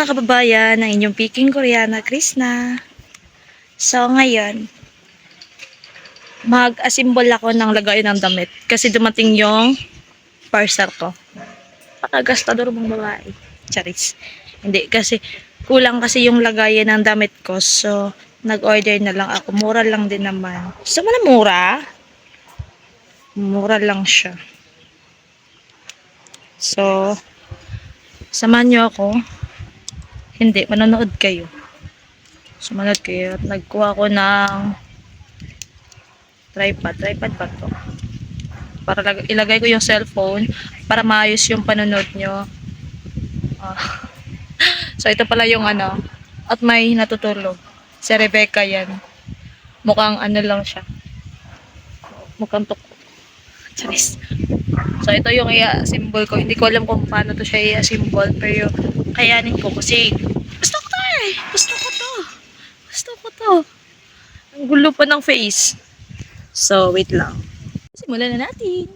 mga kababayan, ang inyong Peking Koreana, Krishna. So ngayon, mag-assemble ako ng lagay ng damit kasi dumating yung parcel ko. Pakagastador mong babae. Charis. Hindi kasi kulang kasi yung lagayan ng damit ko. So nag-order na lang ako. Mura lang din naman. Gusto mo na mura? Mura lang siya. So samahan niyo ako. Hindi, manonood kayo. Sumunod kayo at nagkuha ko ng tripod ba to? Para ilagay ko yung cellphone para maayos yung panonood nyo. Ah, so ito pala yung ano, at may natutulog. Si Rebecca yan. Mukhang ano lang siya. Mukhang tuko. Charis. So ito yung i-assemble ko. Hindi ko alam kung paano to siya i-assemble. Pero kayanin ko kasi gusto ko to eh. Gusto ko to. Gusto ko to. Ang gulo pa ng face. So wait lang. Simulan na natin.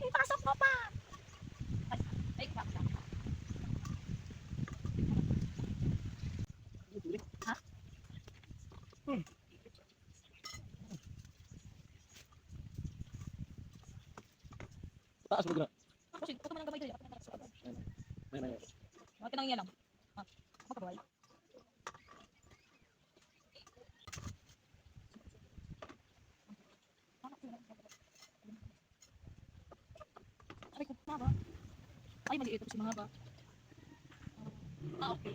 Pasok mo pa. Ay, ha? Taas mo gina. Kasi ito man ang gabay dali. May. Mga tinang yan lang. Ha? Makabay. Ay, ko pa ba? Ay, maliit ito si mga ba? Ah, okay.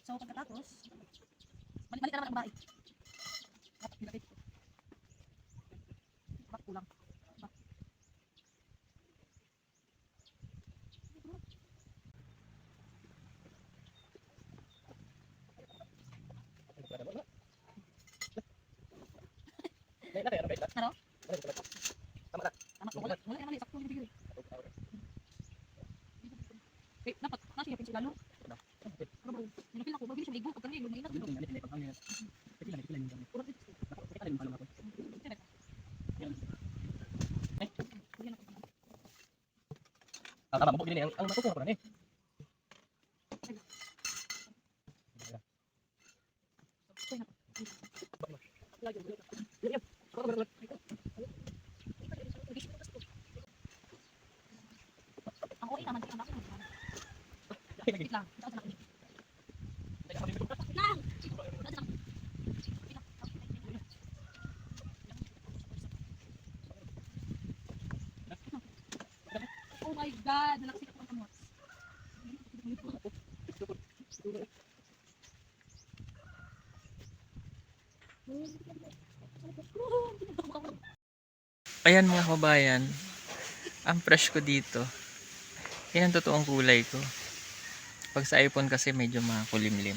So, pagkatapos, balik-balik na naman ang bahay. Dapat nilagay ko. Bakit kulang? Bakit? Ano? Tama na. Tama, wala naman sakto yung bigay. Eh, dapat, nasa yung pinsel lalo. Ano bro? Nilapil ako, bagay siya maligo. Pagka niya, lumainat. Urang dito. Tama mo bilhin ang matutuwa ko na eh. Ang okay naman, ang laki naman. Wait lang, ito lang. Lang! Oh my God! Nalakas ito ang kamot. Ayan mga kabayan, ang fresh ko dito. Yan ang totoong kulay ko. Pag sa iPhone kasi medyo makulimlim.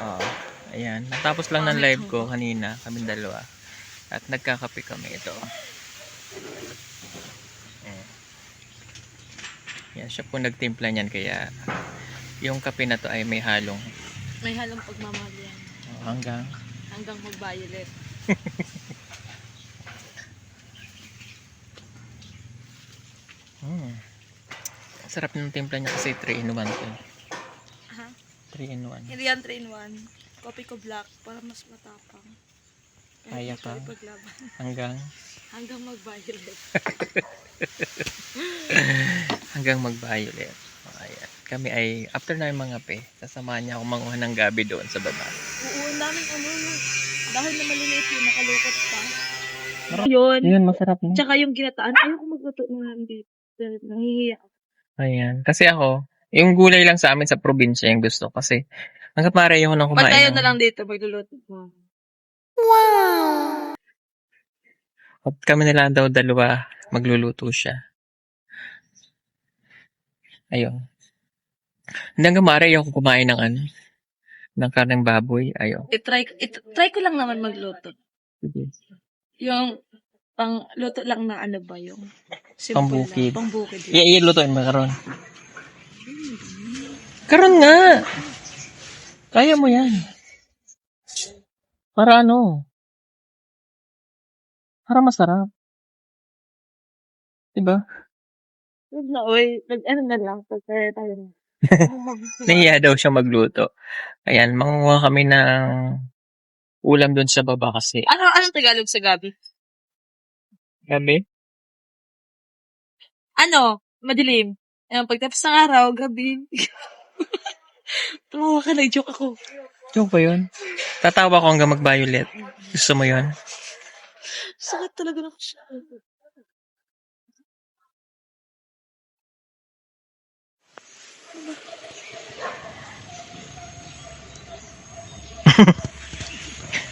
Oo, ayan. Natapos lang ng live ko kanina, kaming dalawa. At nagkakape kami ito. Ayan. Yan, siya po nagtimpla niyan kaya yung kape na to ay may halong. May halong pagmamahal yan. Hanggang Mag-violet. sarap ng timpla niya kasi 3 in 1 to. Aha. 3 in 1. Hindi yan 3 in 1. Coffee ko black para mas matapang. Kaya ka. Ipaglaban. Hanggang mag-violet. Hanggang mag-violet. Ayan. Kami ay, after na yung mga pe, sasamahan niya ako manguha ng gabi doon sa baba. Oo, namin ano, dahil na maliliit yun, nakalukot pa. Yun. Yun, masarap na. Tsaka yung ginataan, ayoko magluto na hindi. Nahihiya ako. Ayan. Kasi ako, yung gulay lang sa amin sa probinsya yung gusto. Kasi, hanggat maaari ako nang Ba't kumain tayo ng... na lang dito magluluto? Wow. At kami na lang daw dalawa, magluluto siya. Ayun. Hanggang maaari ako kumain ng ng karneng baboy. Ayun. I-try ko lang naman magluto. Sige. Yung luto lang na ano ba yung simple Pambukid. lang. Pambukid. Ilutuin mo karon. Karon nga! Kaya mo yan. Para ano? Para masarap. Diba? Huwag na, oy. Ano na lang. Prepare tayo na. Nahiya daw siya magluto. Ayan, manguha kami ng ulam doon sa baba kasi. Anong Tagalog sa gabi? Gabi? Ano? Madilim. Ayun, pagtapos ng araw, gabi. Tumawa ka, nag-joke ako. Joke ba yun? Tatawa ko hanggang mag-violet. Gusto mo yun? Sakit talaga ng siya.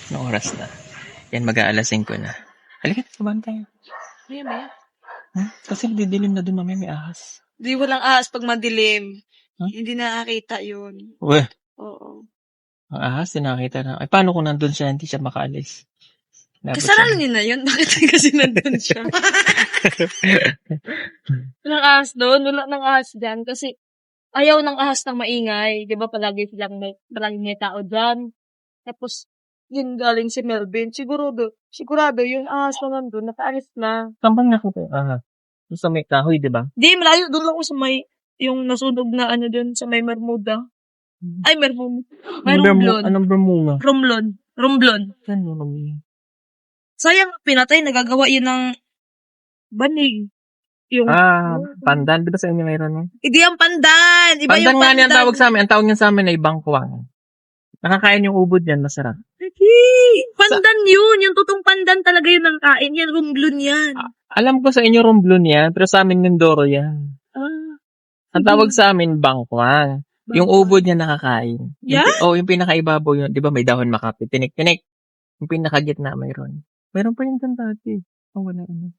Anong oras na? Yan, mag-aalas 5 na. Halika, sabahan tayo. Maya. Kasi didilim na dun, mamaya may ahas. Di walang ahas pag madilim. Huh? Hindi nakakita yun. Uwe, Oo. ang ahas, nakakita na. Ay, paano kung nandun siya, hindi siya makaalis? Dapat Kasalanan siya- niyo na yun. Bakit kasi nandun siya? Walang ahas doon. Wala nang ahas dyan. Kasi ayaw ng ahas ng maingay. Di ba palagi may tao dyan. Tapos, yun galing si Melvin. Sigurado yung ahas na nandun. Nakaalis na. Saan bang nakita yung ahas? Doon sa may kahoy, di ba? Di, malayo. Doon lang ako sa may, yung nasunog na ano dun sa may Bermuda. Ay, Bermuda. May Romblon. Anong Bermuda? Romblon. Saan yung Bermuda? Sayang, pinatay. Nagagawa yun ng banig. Yung, Pandan. Di ba sa inyo mayroon mo? hindi ang pandan. Iba Pandan yung nga pandan. niya ang tawag sa amin. Ang tawag niya sa amin ay bangkwang. Nakakain yung ubod yan, masarap. Pandan yun. Yung totoong pandan talaga yun ang kain. Yan, rumblon yan. Alam ko sa inyo romblon yan, pero sa amin Mindoro yan. Ang tawag sa amin bangkwang. Yung ubod niya nakakain. Yeah? Yung pinakaibabaw yun. Di ba may dahon makapi? Tinik-tinik. Yung pinakagitna mayroon. Mayroon pa yung dati. Wala ano.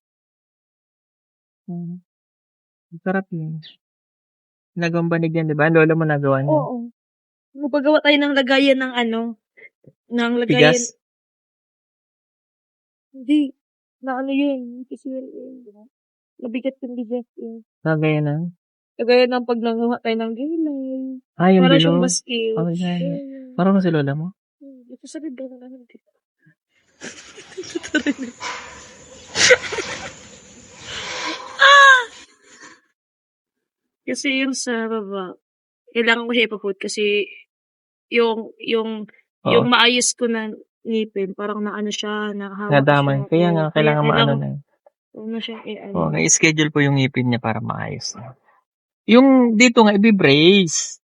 Sarap yun. Nagawang banig yan, di ba? Lola mo nagawa niya. Oo. Magpagawa tayo ng lagayan ng ano. Ng lagayan. Tigas. Hindi. Na ano yun. Kasi yun. Nabigat yung bigas yun. Kagaya na. Lagayan ng pag nanguha tayo ng gilay. Yung Para siyang bilog. baskil. Okay, yan. Parang kasi lola mo. Ito sa rin na lang. Kasi yung sa baba, kailangan ko siya ipaput kasi yung maayos ko na ngipin, parang naano siya, nakahawak Nadamay. siya. Kaya nga, Oo, kailangan maano na. Huwag na siya Oo, i-schedule po yung ngipin niya para maayos na. Yung dito nga, i-brace.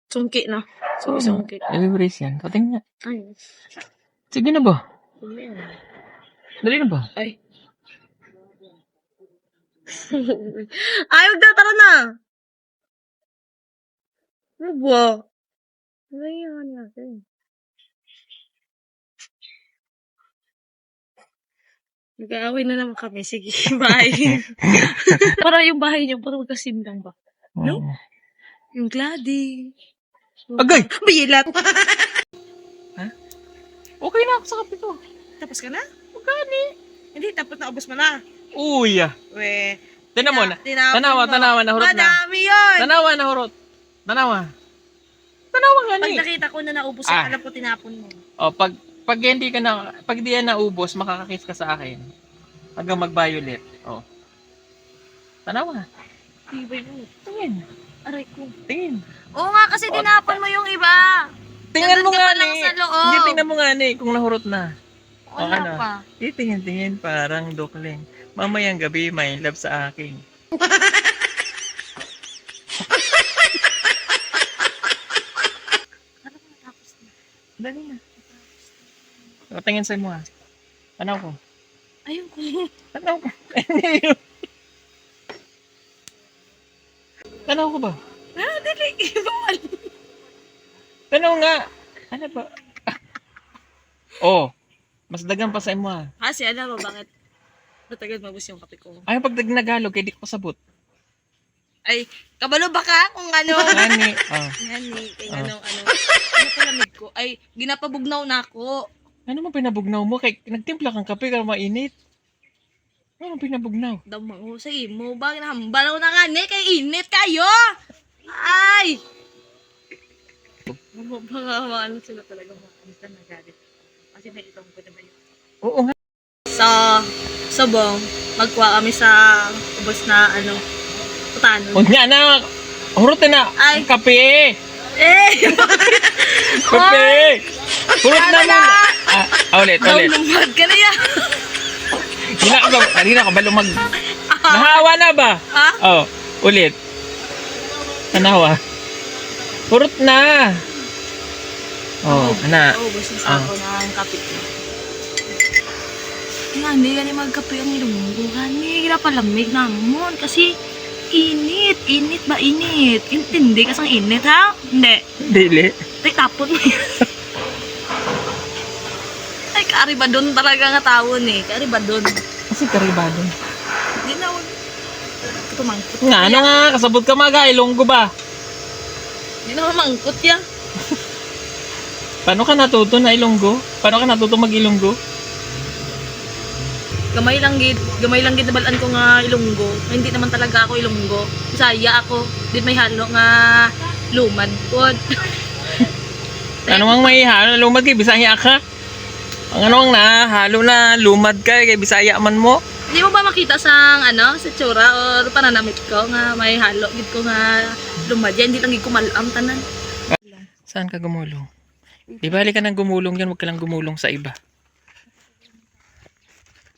Sungki na. Oo, Sungki. i-brace yan. Kating nga. Ay. Sige na ba? Ay. Dali na ba? Ay, huwag na, tara na! Ano ba? Ano yan natin? Nag-aaway na naman kami. Sige, bye. Para yung bahay niyo, parang magkasindang ba? No? Oo. Yung Gladys. Agay! Bilat! Okay na ako sa kape ko. Tapos ka na? Magkani? Hindi, tapos na ubos mo na. Uy, We. Tinan mo na. Tinapon Tanawa, mo. nahurot na. Madami yun! Tanawa, nahurot. Tanawa nga Pag ni. nakita ko na naubos, alam ko tinapon mo. O, pag di yan naubos, makakakiss ka sa akin. Hanggang mag-violet. O. Tanawa. Tibay mo. Tingin. Aray ko. Tingin. Oo nga, kasi tinapon mo yung iba. Tingnan Nandun mo ka nga pa lang ni. sa loob. Hindi, tingnan mo nga ni kung nahurot na. Wala na. pa. Tingin, parang dokling. Mamayang gabi, may love sa akin. Dali na. Tingin sa'yo mo ha. Tanaw ko. Ayun ko. Tanaw ko. Tanaw ko ba? Dali. Bawal. Tanaw nga. Ano ba? Oh. Mas dagan pa sa imo ha. Kasi alam mo bakit? Matagal mabus yung kape ko. Ay, pag nagalog, kaya di ko sabot. Ay, kabalo ba ka kung ano? Ani, oh. Ngani, kay Ah. ano, pinapalamig ko. Ay, ginapabugnaw na ako. Ano mo pinabugnaw mo? Kay nagtimpla kang kape kaya mainit. Ano pinabugnaw? Daw mo sa imo, ba nahambalaw na ngani, kay init kayo! Ay! Ano sila talaga mga kanista na galit. Kasi may itong ko na ba yun? Oo nga. Sa Sabong, magkuha kami sa ubos na ano, putanon. O nga na, hurot na Ay. ang kape. Eh! Kape! Hurot na mo. Ulit. Lumad ka na yan! Hindi na ka ba lumag... Nahawa na ba? Ha? Oh, ulit. Nahawa. Hurot na. Oh, ana. Oo, basta sa ako na ang kape ko. Nga, hindi gani magkape ang ilunggo. Gani, palamig namon. Kasi, init. Init ba init? Intindi ka sang init, ha? Hindi. Dili. Tay, tapon mo yan. Ay, karibadon talaga nga tawon eh. Karibadon. Kasi karibado. Hindi na, wag. Ito mangkot. Nga, ano nga, kasabot ka maga, ilonggo ba? Hindi na mangkot ya. Paano ka natuto na ilonggo? Paano ka natuto mag-ilonggo? Gamay lang gid nabalaan ko nga Ilonggo. Hindi naman talaga ako Ilonggo. Bisaya ako. Di may halo nga lumad pod. Ano ang may halo? Lumad kay Bisaya ka? Ang ano ang halo na lumad ka kay Bisaya man mo? Di mo ba makita sa sa tsura or pananamit ko nga may halo gid ko nga lumad. Yan, hindi lang gid ko malam tanan. Saan ka gumulong? Di bali ka nang gumulong yan, huwag ka lang gumulong sa iba.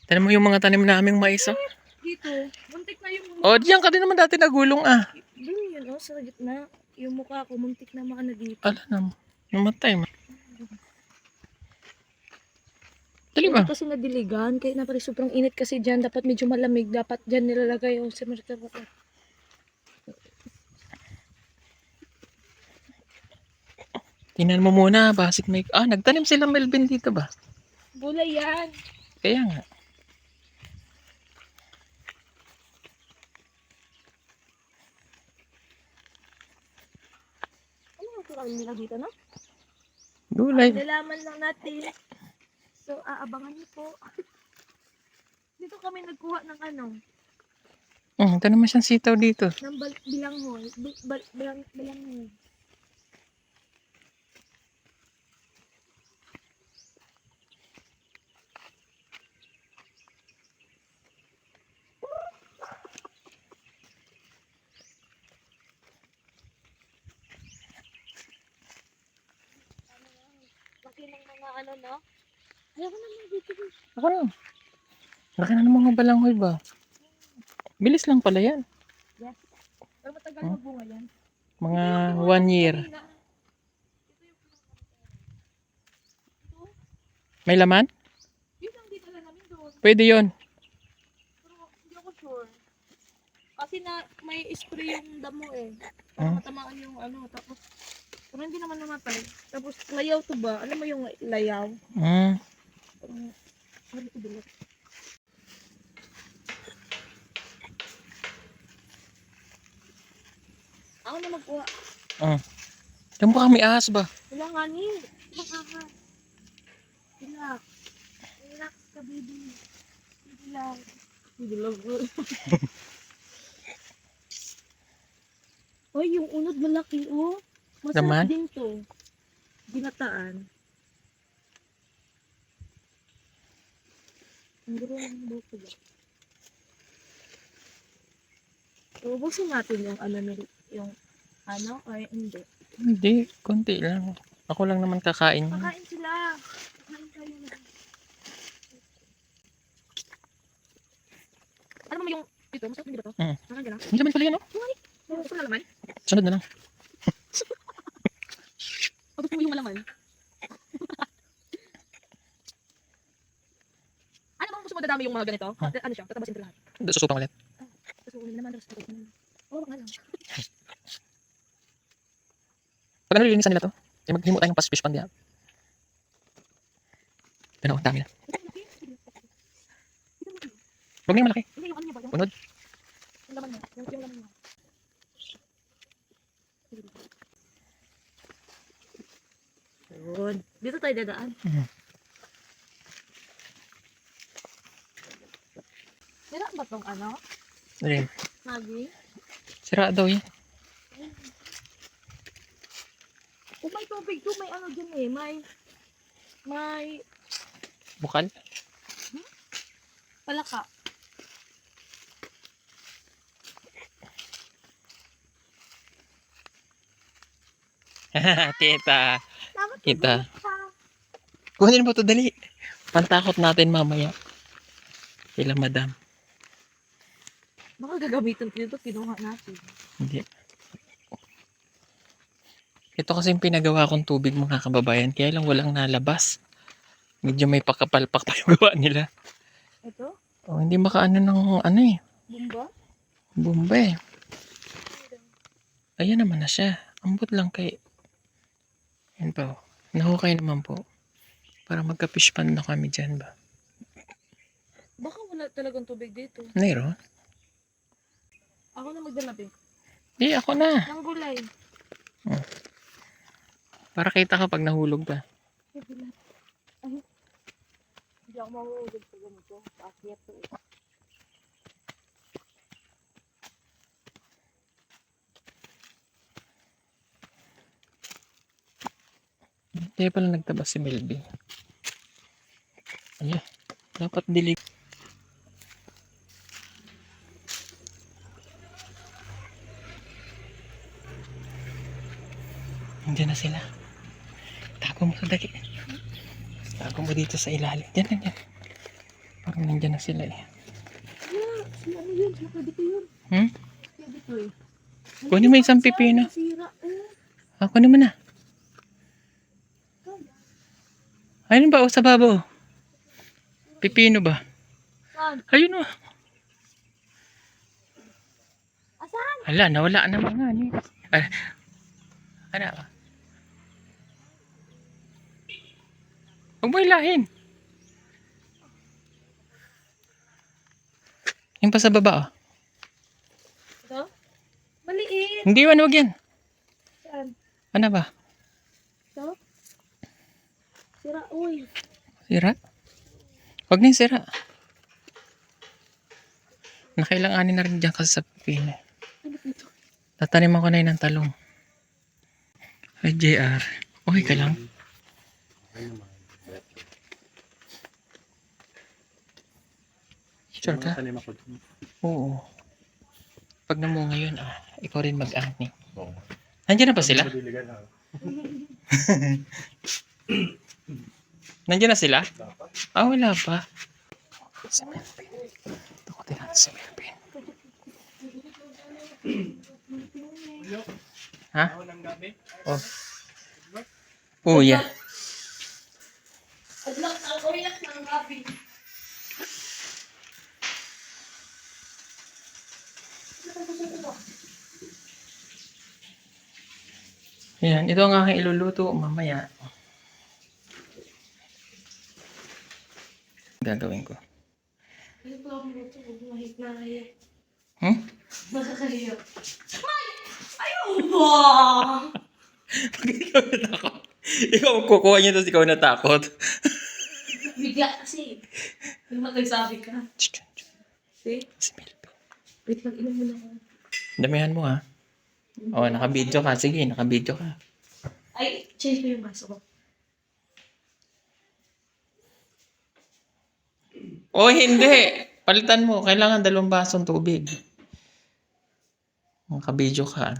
Tanan mo yung mga tanim naming mais, oh. Dito, muntik na yung Oh, diyan ka din naman dati nagulong, ah. Doon yun, sa gitna. Yung mukha ko, muntik na maana dito. Ala na, namatay mo. Dali ba? Kasi nadiligan, kaya na pala sobrang init kasi dyan. Dapat medyo malamig. Dapat dyan nilalagay yung sa merkado ko. Tingnan mo muna, basik may... nagtanim sila Melvin dito ba? Bulay yan. Kaya nga. Ano ang kurang nila dito, no? Gulay. Nalaman lang natin. So, aabangan niyo po. Dito kami nagkuha ng Tanim mo siyang sitaw dito. ng bilanghon. Bilanghon. Laki ng mga no? Ayaw ko naman dito. Ako na. Laki na ng mga balanghoy ba? Bilis lang pala yan. Yes. Pero matagal magbunga yan. Mga 1 year. May laman? Yun ang dinala namin doon. Pwede yon. Pero hindi ako sure. Kasi may spray yung damo eh. Para Hmm? matamaan yung tapos pero hindi naman namatay. Tapos layaw to ba? Alam mo yung layaw? Ano ito bilog? Ako na magkuha. Diyan ba kami ahas ba? Wala nga ni. Makaka. Relax. Relax ka, baby. Relax. Bilog. Oy, yung unod malaki, oh. Masarap Naman? din to. Ginataan. Ang guro ng buko ba? Ubusin natin yung ay hindi. Hindi, konti lang. Ako lang naman kakain. Kakain sila. Kakain tayo na. Alam mo yung ito, masarap hindi ba to? Kakain ka lang. Hindi naman pala yan, oh. Gusto mo laman? Sunod na lang. O gusto mo yung malaman? Ano bang gusto mo dadami yung mga ganito? Ano siya? Tatabasin ko lahat. Susupang ulit. Gusto ko naman, gusto ko naman. Oo, nga lang. Pag nalilinisan nila to, maghimo tayo ng fish pan diyan. Pero ang dami na. Huwag na yung malaki. Hindi, yung ano niya ba? Unod. Yung laman niya. Yung laman niya. Yun. Dito tayo dadaan. Sira ba tong ano? Ayun. Maggie? Sira daw yan. Kung may tubig to, may ano dyan eh. May Bukal. palaka. Kita. Dapat Kita. pa. Kunin mo to dali. Pantakot natin mamaya. Sila madam. Baka gagamitin ko ito, kinuha natin. Hindi. Ito kasi yung pinagawa kong tubig mga kababayan. Kaya lang walang nalabas. Medyo may pakapalpak pa yung gawa nila. Ito? Oh, hindi makaano ng ano eh. Bumba? Bomba eh. Ayan naman na siya. Ambot lang kay... Yan pa oh. Nahukay naman po. Para magka-fish pan na kami dyan ba. Baka wala talagang tubig dito. Meron? Ako na magdalapin. Ako na. Nang gulay. Para kita ka pag nahulog ka. Hindi ako mahuhulog sa ganito. Paakyat to eh. Kaya pala nagtaba si Melvin. Ayan. Dapat dilig. Nandiyan na sila. Tago mo sa dali. Tago mo dito sa ilalim. Diyan. Parang nandiyan na sila eh. Si ano yun? Pwede ko yun. Pwede ko eh. Kunin mo isang pipino. Sira eh. Kunin mo na. Ayun ba? O sa baba. Pipino ba? Saan? Ayun o. Asan? Hala, nawala na mga ni. Ano? Huwag mo ilahin. Yung pa sa baba oh. Ito? Maliit. Hindi, wag yan. Saan? Ano ba? Ito? Sira, uy. Sira? Huwag na yung sira. Nakailanganin na rin dyan kasi sa pipino. Ano ito? Tataniman ko na yun ng talong. Ay, JR. Okay ka lang? Sure ka? Oo. Pag namunga yun, ikaw rin mag-ani. Nandiyan na ba sila? Nandiyan na sila? Wala pa. Si Melvin. Takutin natin si Melvin. Ha? Oh. Oh, yeah. Adlak, uy lang ng gabi. Yan, ito ang aking iluluto mamaya. Gagawin ko. Ito po ang luto. Mahit na kaya. Nakakahiya. Ayaw mo! Pag ikaw natakot. Ikaw ang kukuha niya tapos ikaw natakot. Bigla kasi. Yung magsabi ka. See? Si Melvin. Wait lang, inom mo na ako. Damihan mo ha. Naka-video ka. Sige, naka-video ka. Ay, change ko yung baso ko. Hindi. Palitan mo. Kailangan 2 basong tubig. Naka-video ka.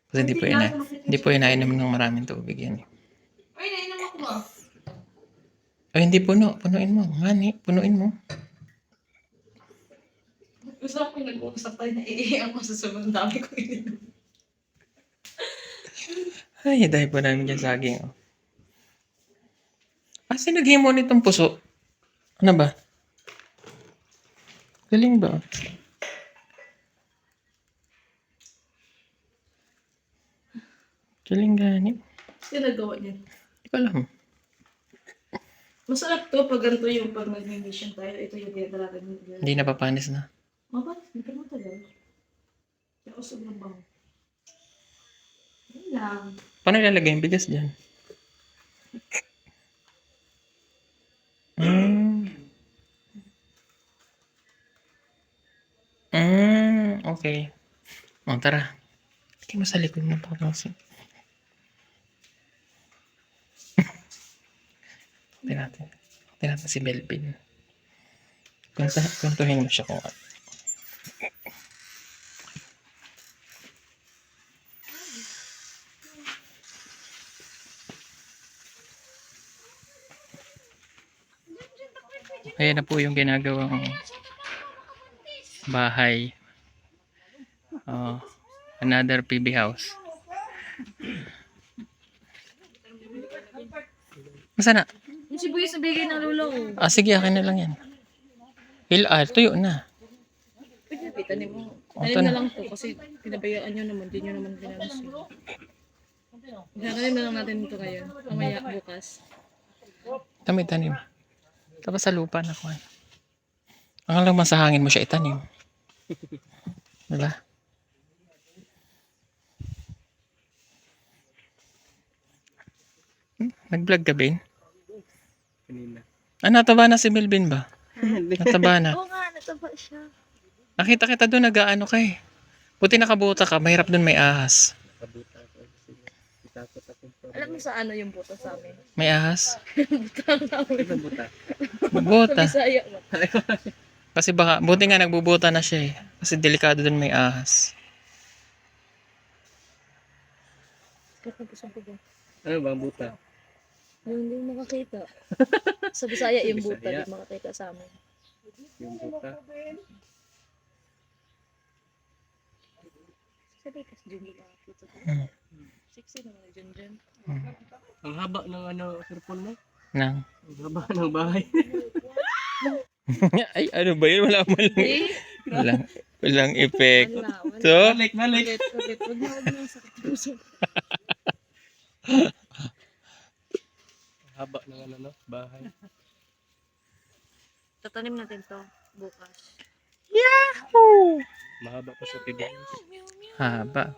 Kasi hindi po inainom ng maraming tubig yan. Ay, nainom ako ba? Ay, hindi puno. Punuin mo. Ngani, punuin mo. Gusto ko nag-uusap tayo na iiyak ko sa sobrang dami ko ininom. Ay, dahil po namin dyan saging. Kasi naghimo nitong puso. Ano ba? Galing ba? Galing gani. Sino nagawa niya? Hindi ko alam. Masarap to pag ganito yung pag nag-mission tayo. Ito yung tinatalagan nyo. Hindi napapanis na. Mabalis, hindi ka matagal. Kaya ako sobrang bango. Yan lang. Paano ilalagay yung bigas dyan? Okay. O, tara. Lagay mo sa likod mo pa kasi. Tingnan natin si Melvin. Kuntuhin mo siya kung ano. Ayan na po yung ginagawang bahay. Another PB house. Masa na? Yung sibuyas na bigay ng lulo ko. Sige, akin na lang yan. Tuyo na. Pwede tanim mo. O, Tanim ito na na. lang to kasi pinabayaan nyo naman. Di nyo naman pinanas. Tanim na lang natin ito ngayon. Mamaya bukas. Tanim. Tapos sa lupa na kuhan. Ang lang sa hangin mo siya itanim. Diba? Nag-vlog ka, Ben? Kanina. Nataba na si Melvin ba? Nataba na. Oo nga, nataba siya. Nakita kita doon, nag-aano ka eh. Buti nakabuta ka, mahirap doon may ahas. Kabuta ko. Sige. Itakot ako. Alam mo sa ano yung buto sa amin? May ahas? Ano buta? Bubuta. Sa Bisaya ba? Kasi baka, buti nga nagbubuta na siya eh. Kasi delikado doon may ahas. Kakapusan ko ba? Ano bang buta? Yung hindi mo makakita. Sa Bisaya yung buta, Bisaya. di makakita sa amin. Yung buta. Sabi kasi Junjun nakakita. Sexy naman na Junjun. Ang haba ng cellphone mo? Nang. Ang haba ng bahay. Ay, ano ba yun? Wala man lang. Eh, Walang effect. wala. So, Malik. Ulit. Huwag na sakit puso. Ang haba ng bahay. Tatanim natin to bukas. Mahaba pa sa TV. haba.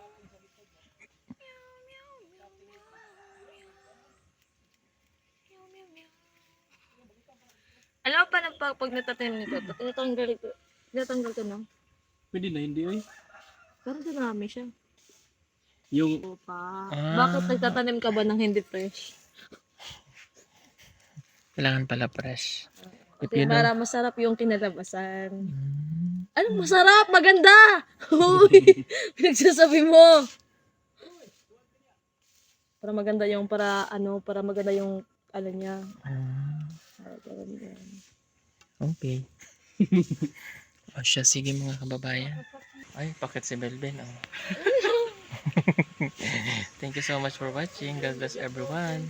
Alam mo pa pag natatanim nito, tinatanggal ko no? Pwede na, hindi ay. Parang dumami siya. Yung Opa. Ah. Bakit nagtatanim ka ba ng hindi fresh? Kailangan pala fresh. If Kasi you know. para masarap yung kinalabasan. Mm. Ano masarap? Maganda! Uy! Pinagsasabi mo! Para maganda yung ano niya. Parang yan. Okay. O siya, sige mga kababayan. Ay, pakit si Belben. Oh. Thank you so much for watching. God bless everyone.